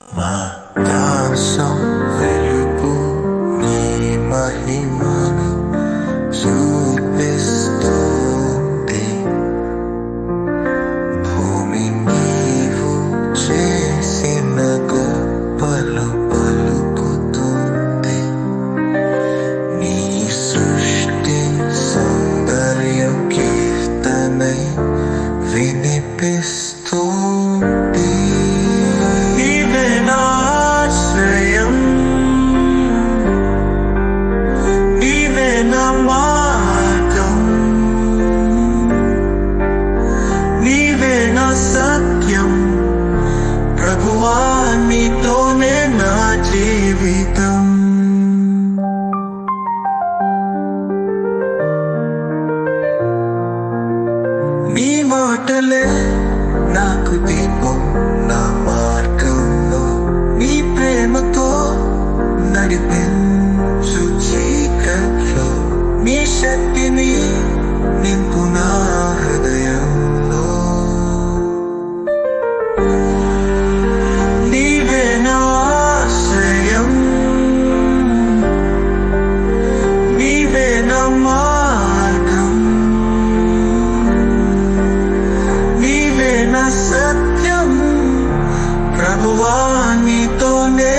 ఆకాశం వెలుగు నీ మహిమను చూపిస్తుంది. భూమి నీవు చేసిన గొప్పలు పలుకుతుంది. నీ సృష్టి సౌందర్యం కీర్తనై వినిపిస్తుంది. సత్యం ప్రభువా, నీతోనే నా జీవితం. నీ మాటలే నాకు దీపం నా మార్గంలో, నీ ప్రేమతో నడిపించు చీకట్లో, నీ శక్తిని నింపు నా హృదయంలో. నీవే నా ఆశ్రయం, నీవే నా మార్గం, నీవే నా సత్యం ప్రభువా, నీతోనే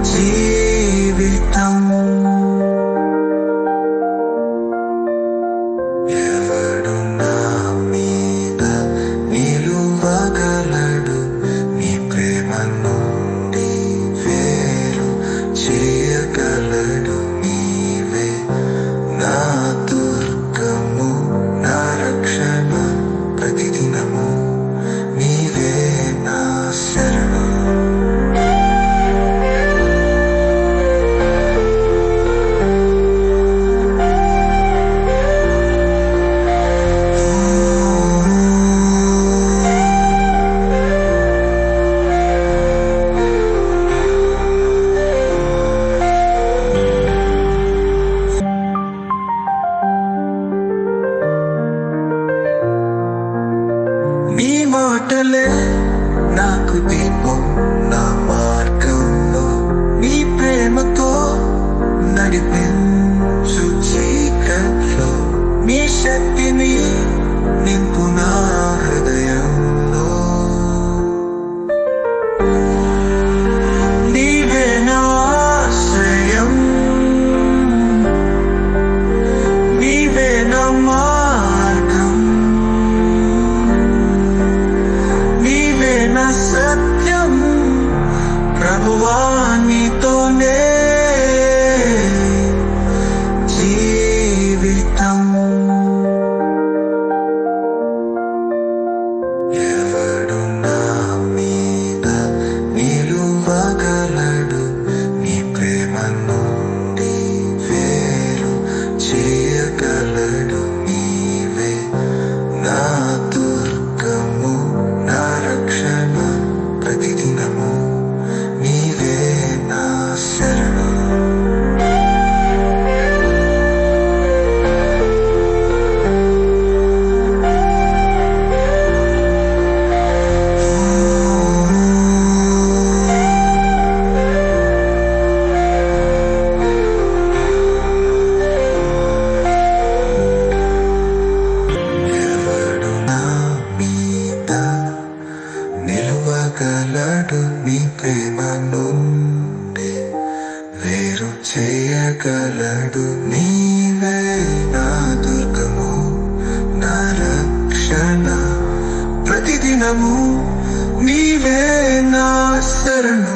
జీవితం. ఎవడు నా మీద నిలువగలడు? నీ ప్రేమ నుండి వేరు చేయగలడు. నీవే నా దుర్గము, నా రక్షణ ప్రతిదినము, నీవే నా శరణం. నీ మాటలే నాకు దీపం నా మార్గంలో, నీ ప్రేమతో నడిపించు చీకట్లో, నీ శక్తిని నింపు నా హృదయంలో. నీవే నా ఆశ్రయం, నీవే నా మార్గం, నీవే నా సత్యం ప్రభువా, నీతోనే జీవితం. ఎవడు నా మీద నిలువగలడు? నీ ప్రేమ నుండి వేరు చేయగలడు. నీవే నా దుర్గము, నా రక్షణ ప్రతిదినము, నీవే నా శరణం. ఎవడు నా మీద నిలువగలడు? నీ ప్రేమ నుండి వేరు చేయగలడు. నీవే నా దుర్గము, నా రక్షణ ప్రతిదినము, నీవే నా శరణం.